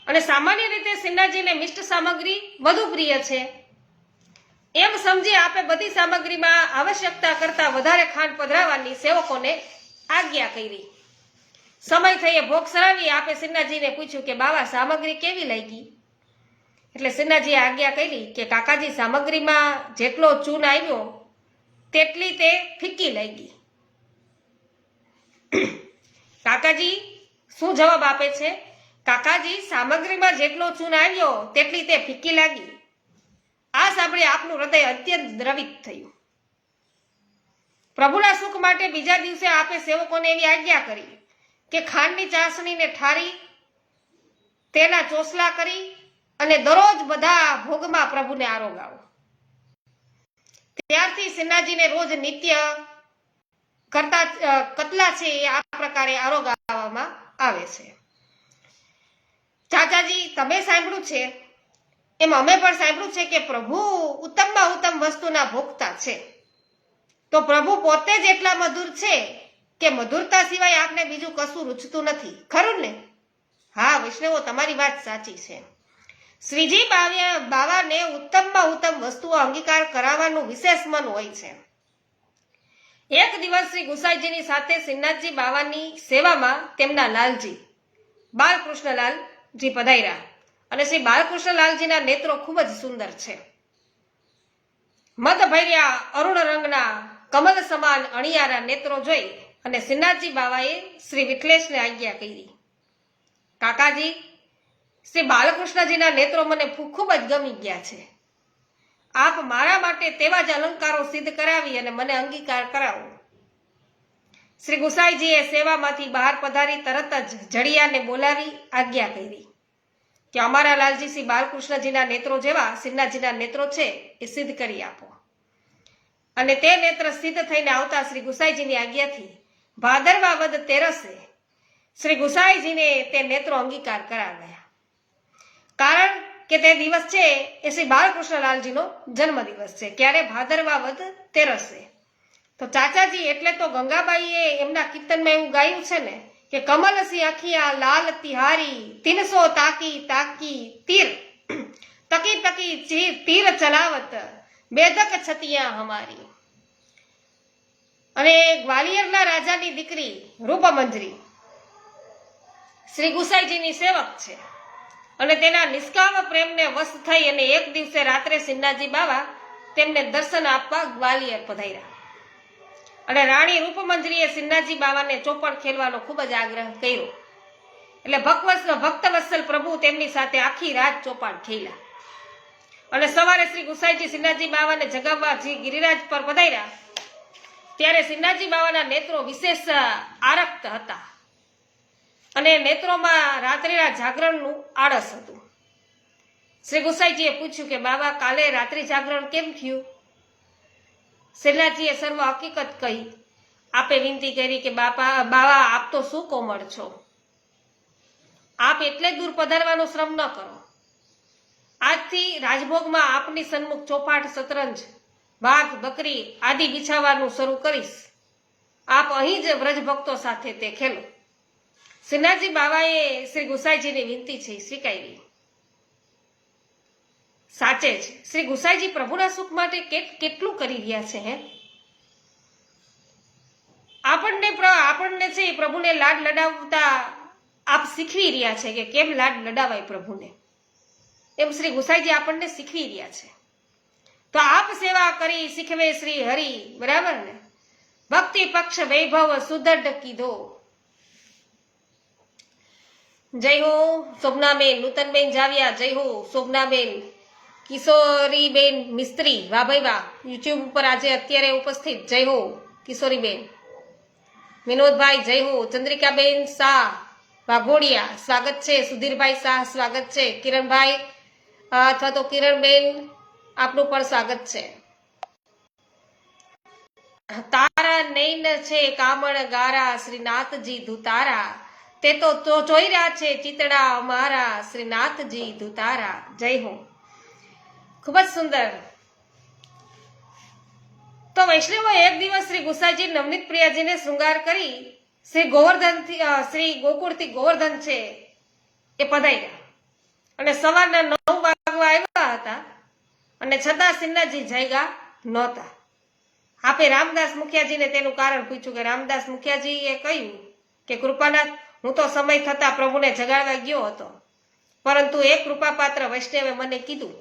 અને સામાન્ય રીતે શ્રીનાથજીને મિષ્ટ સામગ્રી વધુ પ્રિય છે. એમ સમજી આપે બધી સામગ્રીમાં આવશ્યકતા કરતા વધારે ખાંડ પધરાવવાની સેવકોને આજ્ઞા કરી. સમય થયે ભોગ સરાવી આપે સિન્હાજીને પૂછ્યું કે બાવા સામગ્રી કેવી લાગી? એટલે સિન્હાજીએ આજ્ઞા કરી કે કાકાજી સામગ્રીમાં જેટલો ચૂન આવ્યો તેટલી તે ફીકી લાગી. કાકાજી શું જવાબ આપે છે? કાકાજી સામગ્રીમાં જેટલો ચૂન આવ્યો તેટલી તે ફીકી લાગી. આ સાંભળી આપનું હૃદય અત્યંત દ્રવિત થયું. પ્રભુના સુખ માટે બીજા દિવસે આપે સેવકોને એવી આજ્ઞા કરી કે ખાંડની ચાસણીને ઠારી તેના ચોસલા કરી અને દરરોજ બધા ભોગમાં પ્રભુને આરોગાવો. ત્યારથી સિન્હાજીને રોજ નિત્ય કરતા કતલા છે એ આ પ્રકારે આરોગાવવામાં આવે છે. ચાચાજી તમે સાંભળ્યું છે એમ અમે પણ સાંભળ્યું છે કે પ્રભુ ઉત્તમમાં ઉત્તમ વસ્તુના ભોગતા છે. તો પ્રભુ પોતે જ એટલા મધુર છે કે મધુરતા સિવાય આપને બીજું કશું રૂચતું નથી, ખરું ને? હા વૈષ્ણવો, તમારી વાત સાચી છે. શ્રીજી બાવાને ઉત્તમમાં ઉત્તમ વસ્તુઓ અંગીકાર કરાવવાનું વિશેષ મન હોય છે. એક દિવસ શ્રી ગુસાઈજીની સાથે શ્રીનાથજી બાવાની સેવામાં તેમના લાલજી બાલકૃષ્ણલાલજી પધાર્યા અને શ્રી બાલકૃષ્ણલાલજીના નેત્રો ખૂબ જ સુંદર છે. મદભર્યા અરુણ રંગના કમલ સમાન અણિયારા નેત્રો જોઈ અને શ્રીનાથજી બાવાએ શ્રી વિઠ્ઠલેશને આજ્ઞા કરી, કાકાજી શ્રી બાલકૃષ્ણજીના નેત્રો મને ખૂબ જ ગમી ગયા છે. આપ મારા માટે તેવા જ અલંકારો સિદ્ધ કરાવી અને મને અંગીકાર કરાવો. શ્રી ગુસાઈજીએ સેવામાંથી બહાર પધારી તરત જ જડિયાને બોલાવી આજ્ઞા કરી કે અમારા લાલજી શ્રી બાલકૃષ્ણજીના નેત્રો જેવા શ્રીનાથજીના નેત્રો છે એ સિદ્ધ કરી આપો. અને તે નેત્ર સિદ્ધ થઈને આવતા શ્રી ગુસાઈજીની આજ્ઞાથી ભાદરવા વદ તેરસે શ્રી ગુસાઈજીને તે નેત્રો અંગીકાર કરાવ્યા. કારણ કે તે દિવસ છે એ શ્રી બાલકૃષ્ણલાલજીનો જન્મ દિવસ છે. ક્યારે? ભાદરવા વદ તેરસે. તો ચાચાજી એટલે તો ગંગાબાઈએ એમના કીર્તનમાં એવું ગાયું છે ને કે કમલસી અખિયા લાલ તિહારી 300 તાકી તાકી તીર તકી તકી તીર ચલાવત બેદક છતિયા હમારી. અને ગ્વાલિયરના રાજાની દીકરી રૂપમંજરી શ્રી ગુસાઈજીની સેવક છે અને તેના નિષ્કામ પ્રેમને વશ થઈ અને એક દિવસે રાત્રે શ્રીનાથજી બાવા તેમને દર્શન આપવા ગ્વાલિયર પધાર્યા. અને રાણી રૂપમંજરીએ શ્રીનાથજી બાવાને ચોપડ ખેલવાનો ખૂબ જ આગ્રહ કર્યો. એટલે ભક્તવત્સલ પ્રભુ તેમની સાથે આખી રાત ચોપાડ ખેલ્યા. અને સવારે શ્રી ગુસાઈજી શ્રીનાથજી બાવાને જગાવવા ગિરિરાજ પર પધાર્યા ત્યારે શ્રીનાથજી બાવાના નેત્રો વિશેષ આરક્ત હતા અને નેત્રોમાં રાત્રિના જાગરણનું આળસ હતું. શ્રી ગુસાઈજીએ પૂછ્યું કે બાબા કાલે રાત્રિ જાગરણ કેમ થયું? શ્રીનાથજીએ સર્વ હકીકત કહી. આપે વિનંતી કરી કે બાવા આપ તો શું કોમળ છો, આપ એટલે દૂર પધારવાનો શ્રમ ન કરો. આજથી રાજભોગમાં આપની સન્મુખ ચોપાટ, શતરંજ, વાઘ, બકરી આદિ બિછાવવાનું શરૂ કરીશ. આપ અહીં જ વ્રજભક્તો સાથે તે ખેલો. શ્રીનાથજી બાવાએ શ્રી ગુસાઈજીની વિનંતી છે સ્વીકારી. સાચે જ શ્રી ગુસાઈજી પ્રભુના સુખ માટે કેટલું કરી રહ્યા છે. આપણને છે પ્રભુને લાડ લડાવતા આપ શીખવી રહ્યા છે કે કેમ લાડ લડાવાય પ્રભુને, એમ શ્રી ગુસાઈજી આપણને શીખવી રહ્યા છે. તો આપ સેવા કરી શીખવે શ્રી હરિ, બરાબર ને? ભક્તિ પક્ષ વૈભવ સુદઢ કીધો. જય હો શોભનાબેન, નૂતનબેન જાવિયા, જય હો શોભનાબેન, કિશોરીબેન મિસ્ત્રી, વાહ ભાઈ વાહ, યુટ્યુબ ઉપર આજે અત્યારે ઉપસ્થિત, જય હો કિશોરીબેન. વિનોદભાઈ જય હો. ચંદ્રિકાબેન શાહ વાઘોડિયા સ્વાગત છે. સુધીરભાઈ શાહ સ્વાગત છે. કિરણભાઈ અથવા તો કિરણબેન આપનું પણ સ્વાગત છે. તારા નૈન છે કામણ ગારા શ્રીનાથજી ધુતારા, તે તો ચોર્યા છે ચિતડા અમારા શ્રીનાથજી ધુતારા. જય હો. ખૂબ જ સુંદર. તો વૈષ્ણવો એક દિવસ શ્રી ગુસાઈજી નવનીત પ્રિયાજીને શૃંગાર કરી શ્રી ગોકુળથી ગોવર્ધન છે એ પધાર્યા અને સવારના 9 વાગવા આવ્યા હતા અને છતાં શ્રીનાથજી જાગ્યા નહોતા. આપે રામદાસ મુખિયાજીને તેનું કારણ પૂછ્યું કે રામદાસ મુખિયાજીએ કહ્યું કે કૃપાનાથ, હું તો સમય થતા પ્રભુને જગાડવા ગયો હતો, પરંતુ એક કૃપાપાત્ર વૈષ્ણવે મને કીધું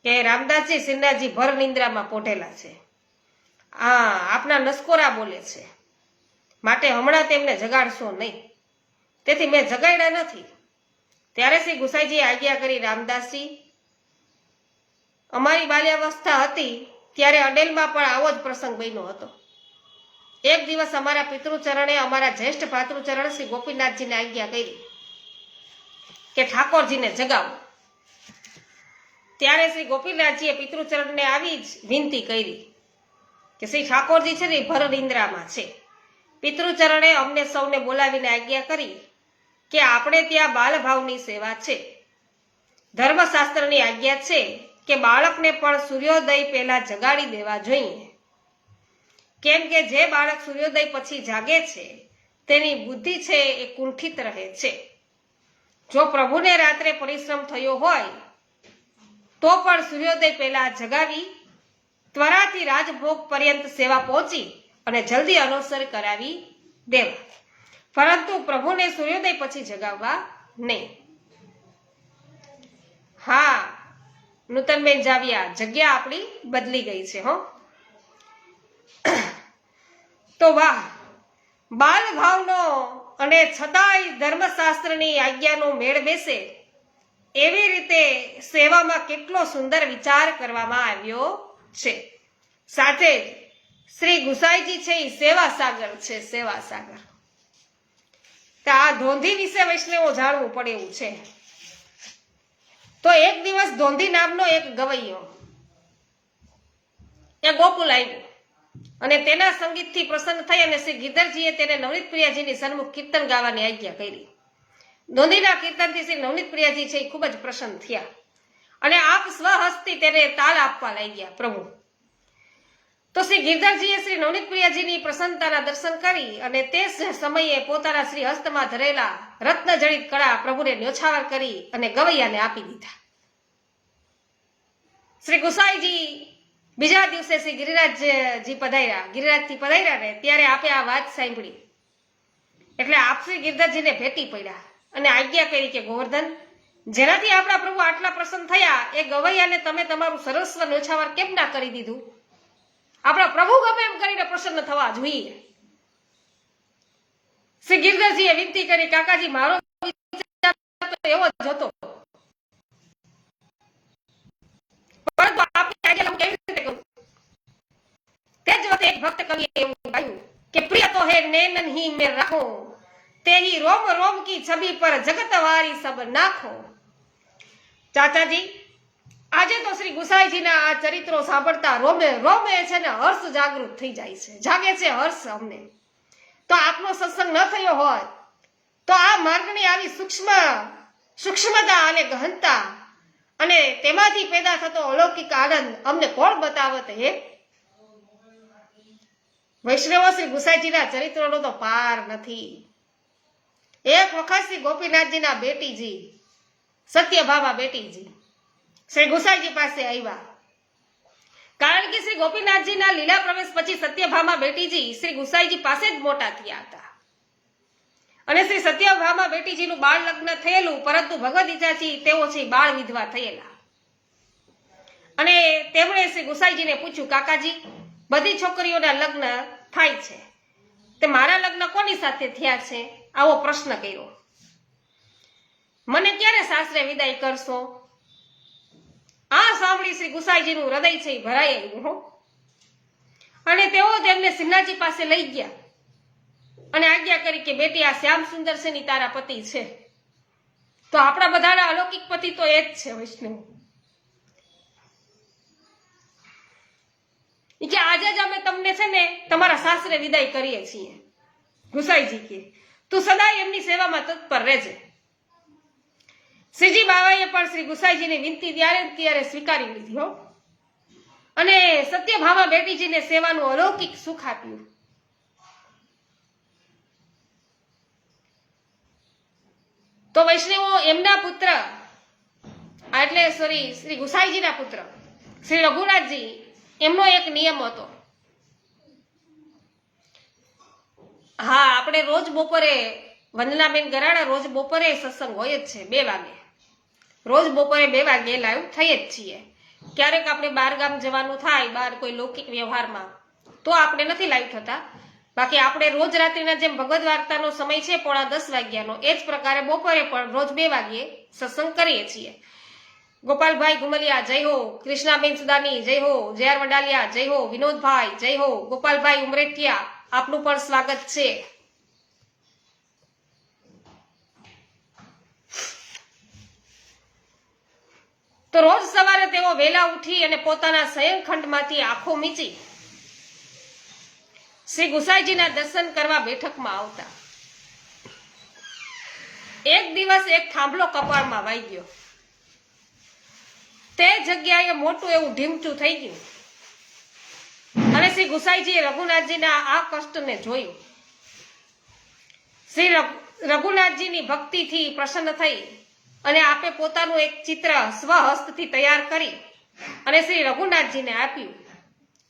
કે રામદાસજી શ્રીનાથજી ભર નિંદ્રામાં પોઢેલા છે, આપના નસકોરા બોલે છે, માટે હમણાં તેમને જગાડશો નહીં. તેથી મેં જગાડ્યા નથી. ત્યારે શ્રી ગુસાઈજીએ આજ્ઞા કરી, રામદાસજી, અમારી બાલ્યાવસ્થા હતી ત્યારે અડેલમાં પણ આવો જ પ્રસંગ બન્યો હતો. એક દિવસ અમારા પિતૃચરણે અમારા જ્યેષ્ઠ ભાતૃચરણ શ્રી ગોપીનાથજીને આજ્ઞા કરી કે ઠાકોરજીને જગાવો. ત્યારે શ્રી ગોપીનાથજીએ પિતૃચરણને આવી જ વિનંતી કરી કે શ્રી ઠાકોરજી છે ને ભર નિંદ્રામાં છે. પિતૃચરણે અમને સૌને બોલાવીને આજ્ઞા કરી કે આપણે ત્યાં બાલભાવની સેવા છે. ધર્મશાસ્ત્રની આજ્ઞા છે કે બાળકને પણ સૂર્યોદય પહેલા જગાડી દેવા જોઈએ, કેમ કે જે બાળક સૂર્યોદય પછી જાગે છે તેની બુદ્ધિ છે એ કુંઠિત રહે છે. જો પ્રભુને રાત્રે પરિશ્રમ થયો હોય તો પણ સૂર્યોદય પહેલા જગાવી ત્વરાથી રાજભોગ પર્યંત સેવા પહોંચી અને જલ્દી અનુસર કરાવી દેવા, પરંતુ પ્રભુને સૂર્યોદય પછી જગાવવા નહીં. હા નૂતનબેન જાવિયા, જગ્યા આપણી બદલી ગઈ છે હો. તો વાહ, બાલ ભાવનો અને છતાંય ધર્મશાસ્ત્રની આજ્ઞાનો મેળ બેસે એવી રીતે સેવામાં કેટલો સુંદર વિચાર કરવામાં આવ્યો છે. સાથે જ શ્રી ગુસાઈજી છે એ સેવા સાગર છે, સેવા સાગર. તો આ ધોંધી વિશે વૈષ્ણવો જાણવું પડે એવું છે. તો એક દિવસ ધોંધી નામનો એક ગવૈયો એ ગોકુલ આવ્યો અને તેના સંગીતથી પ્રસન્ન થઈ અને શ્રી ગિરધરજીએ તેને નવનીત પ્રિયાજીની સન્મુખ કીર્તન ગાવાની આજ્ઞા કરી. ધોંધીના કીર્તનથી શ્રી નવનીત પ્રિયાજી છે એ ખૂબ જ પ્રસન્ન થયા અને આપ સ્વહસ્તી તેને તાલ આપવા લાગ્યા પ્રભુ. તો શ્રી ગિરધરજીએ શ્રી નવનીત પ્રિયાજીની પ્રસન્નતાના દર્શન કરી અને તે સમયે પોતાના શ્રી હસ્તમાં ધરેલા રત્નજડિત કળા પ્રભુને ન્યોછાવર કરી અને ગવૈયાને આપી દીધા. શ્રી ગુસાઈજી બીજા દિવસે શ્રી ગિરિરાજથી પધાર્યા ને ત્યારે આપે આ વાત સાંભળી એટલે આપ શ્રી ગિરધરજીને ભેટી પડ્યા અને આજ્ઞા કરી કે ગોવર્ધન, જેનાથી આપણા પ્રભુ આટલા પ્રસન્ન થયા એ ગવૈયાને તમે તમારું સર્વસ્વ ન્યોછાવર કેમ ના કરી દીધું? આપણા પ્રભુ ગમે એમ કરીને પ્રસન્ન થવા જોઈએ. શ્રી ગિરધરજીએ વિનંતી કરી, કાકાજી મારો વિચાર તો એવો જ હતો, પરંતુ આપની આજ્ઞા હું કેવી રીતે કરું? તે જ વખતે એક ભક્ત કવિએ એવું ગાયું કે પ્રિય તો હે નૈનન ही में रखो, तेही रोम रोम की छवि पर जगत वारी सब नाखो. ચાચાજી, આજે તો શ્રી ગુસાઈજીના આ ચરિત્રો સાંભળતા રોમે રોમે છે ને હર્ષ જાગૃત થઈ જાય છે, જાગે છે હર્ષ અમને. તો આપનો સત્સંગ ન થયો હોય તો આ માર્ગની આવી સૂક્ષ્મતા અને ગહનતા અને તેમાંથી પેદા થતો અલૌકિક આનંદ અમને કોણ બતાવત? હે વૈષ્ણવો, શ્રી ગુસાઈજીના ચરિત્રનો તો પાર નથી. એક વખત શ્રી ગોપીનાથજીના બેટીજી સત્યભામા બેટીજી શ્રી ગુસાઈજી પાસે આવ્યા, કારણ કે શ્રી ગોપીનાથજીના લીલા પ્રવેશ પછી સત્યભામા બેટીજી શ્રી ગુસાઈજી પાસે જ મોટા થયા હતા અને શ્રી સત્યભામા બેટીજીનું બાળ લગ્ન થયેલું, પરંતુ ભગવદ ઈચ્છાથી તેઓ છે બાળ વિધવા થયેલા. અને તેમણે શ્રી ગુસાઈજીને પૂછ્યું, કાકાજી, બધી છોકરીઓના લગ્ન થાય છે, તે મારા લગ્ન કોની સાથે થયા છે? આવો પ્રશ્ન કર્યો. મને ક્યારે સાસરે વિદાય કરશો? આ સાંભળી શ્રી ગુસાઈજીનું હૃદય છે ભરાઈ આવ્યું અને તેઓ તેમને શ્રીનાથજી પાસે લઈ ગયા અને આજ્ઞા કરી કે બેટી, આ શ્યામ સુંદર છે ની તારા પતિ છે. તો આપણા બધાના અલૌકિક પતિ તો એ જ છે વૈષ્ણવ. કે આજે જ અમે તમને છે ને તમારા સાસરે વિદાય કરીએ છીએ. ગુસાઈજી કે તું સદાય એમની સેવામાં તત્પર રહેજે. શ્રીજી બાવાએ પણ શ્રી ગુસાઈજીની વિનંતી ત્યારે સ્વીકારી લીધી હો અને સત્યભામા બેટીજીને સેવાનું અલૌકિક સુખ આપ્યું. તો વૈષ્ણવો, એમના પુત્ર એટલે શ્રી ગુસાઈજીના પુત્ર શ્રી રઘુનાથજી એમનો એક નિયમ હતો. હા, આપણે રોજ બપોરે વંદનાબેન ગરાડા રોજ બપોરે સત્સંગ હોય જ છે 2 વાગે. રોજ બપોરે 2 વાગે લાઈવ થઈ જ છીએ. ક્યારેક આપણે બહાર ગામ જવાનું થાય, બહાર કોઈ લૌકિક વ્યવહારમાં, તો આપણે નથી લાઈવ થતા. બાકી આપણે રોજ રાત્રિના જેમ ભગવદ વાર્તાનો સમય છે 9:45 વાગ્યાનો, એ જ પ્રકારે બપોરે પણ રોજ 2 વાગ્યે સત્સંગ કરીએ છીએ. ગોપાલભાઈ ગુમલિયા જય હો, કૃષ્ણાબેન સુદાની જય હો, JR વડાલિયા જય હો, વિનોદભાઈ જય હો, ગોપાલભાઈ ઉમરેઠિયા આપનું પણ સ્વાગત છે. તો રોજ સવારે તેઓ વહેલા ઉઠી અને પોતાના શયનખંડમાંથી આંખો મીચી શ્રી ગુસાઈજીના દર્શન કરવા બેઠકમાં આવતા. એક દિવસ એક થાંભલો કપાળમાં વાઈ ગયો. તે જગ્યાએ મોટું એવું ઢીમચું થઈ ગયું અને શ્રી ગુસાઈજીએ રઘુનાથજીના આ કષ્ટને જોયું. શ્રી રઘુનાથજીની ભક્તિથી પ્રસન્ન થઈ અને આપે પોતાનું એક ચિત્ર સ્વહસ્તથી તૈયાર કરી અને શ્રી રઘુનાથજીને આપ્યું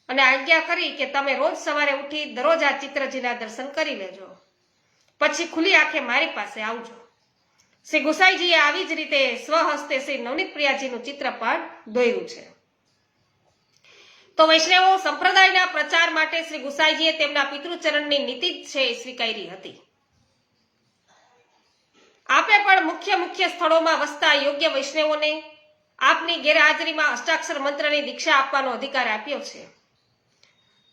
અને આજ્ઞા કરી કે તમે રોજ સવારે ઉઠી દરરોજ આ ચિત્રજીના દર્શન કરી લેજો, પછી ખુલ્લી આંખે મારી પાસે આવજો. શ્રી ગુસાઈજીએ આવી જ રીતે સ્વહસ્તે શ્રી નવનીત પ્રિયાજીનું ચિત્ર પણ દોર્યું છે. તો વૈષ્ણવો સંપ્રદાયના પ્રચાર માટે શ્રી ગુસાઈજીએ તેમના પિતૃચરણની નીતિ જ છે સ્વીકારી હતી. આપે પણ મુખ્ય સ્થળોમાં વસતા યોગ્ય વૈષ્ણવોને આપની ગેરહાજરીમાં અષ્ટાક્ષર મંત્રની દીક્ષા આપવાનો અધિકાર આપ્યો છે.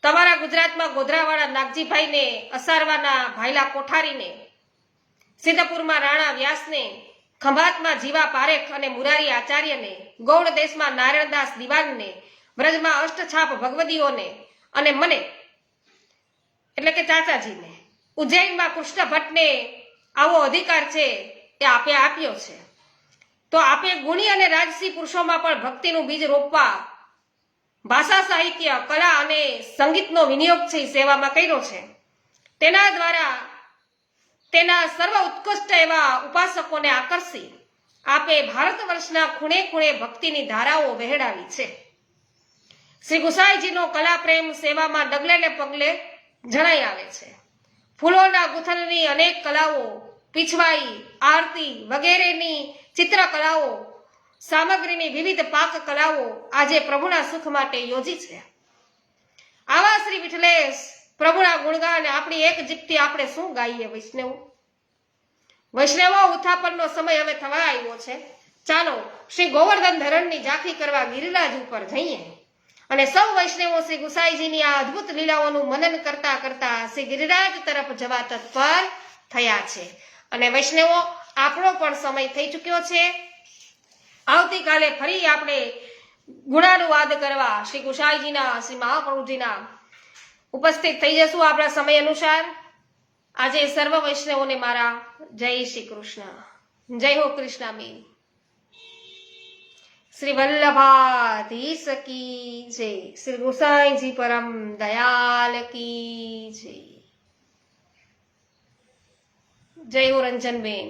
તમારા ગુજરાતમાં ગોધરાવાળા નાગજીભાઈને, અસારવાના ભાઈલા કોઠારીને, સિદ્ધપુરમાં રાણા વ્યાસને, ખંભાતમાં જીવા પારેખ અને મુરારી આચાર્યને, ગૌડ દેશમાં નારાયણદાસ દિવાનને, બ્રજમાં અષ્ટછાપ ભગવદીઓને અને મને એટલે કે ચાચાજીને, ઉજ્જૈનમાં કૃષ્ણ ભટ્ટને આવો અધિકાર છે એ આપે આપ્યો છે. તો આપે ગુણી અને રાજસી પુરુષોમાં પણ ભક્તિનું બીજ રોપવા ભાષા સાહિત્ય, કલા અને સંગીતનો વિનિયોગ છે એ સેવામાં કર્યો છે. તેના દ્વારા તેના સર્વ ઉત્કૃષ્ટ એવા ઉપાસકોને આકર્ષી આપે ભારત વર્ષના ખૂણે ખૂણે ભક્તિની ધારાઓ વહેડાવી છે. શ્રી ગુસાઈજીનો કલા પ્રેમ સેવામાં ડગલે ને પગલે જણાઈ આવે છે. ફૂલોના ગૂંથણની અનેક કલાઓ, પીછવાઈ, આરતી વગેરેની ચિત્રકલાઓ, સામગ્રીની વિવિધ પાક કલાઓ આજે પ્રભુના સુખ માટે યોજી છે. આવા શ્રી વિઠ્ઠલેશ પ્રભુના ગુણગાન આપણી એક જીભથી આપણે શું ગાઈએ વૈષ્ણવો ઉત્થાપનનો સમય હવે થવા આવ્યો છે. ચાલો શ્રી ગોવર્ધન ધરણની ઝાંખી કરવા ગિરિરાજ ઉપર જઈએ અને સૌ વૈષ્ણવો શ્રી ગુસાઈજીની આ અદ્ભુત લીલાઓનું મનન કરતા કરતા શ્રી ગિરિરાજ તરફ જવા તત્પર થયા છે. અને વૈષ્ણવો આપણો પણ સમય થઈ ચૂક્યો છે. આવતીકાલે ફરી આપણે ગુણાનુવાદ કરવા શ્રી ગુસાઈજીના, શ્રી મહાપ્રભુજીના ઉપસ્થિત થઈ જશું આપણા સમય અનુસાર. આજે સર્વ વૈષ્ણવોને મારા જય શ્રી કૃષ્ણ. જય હો કૃષ્ણાબેન. શ્રી વલ્લભાધીશ કી જય. શ્રી ગુસાઈજી પરમ દયાલ કી જય. જય હો રંજનબેન.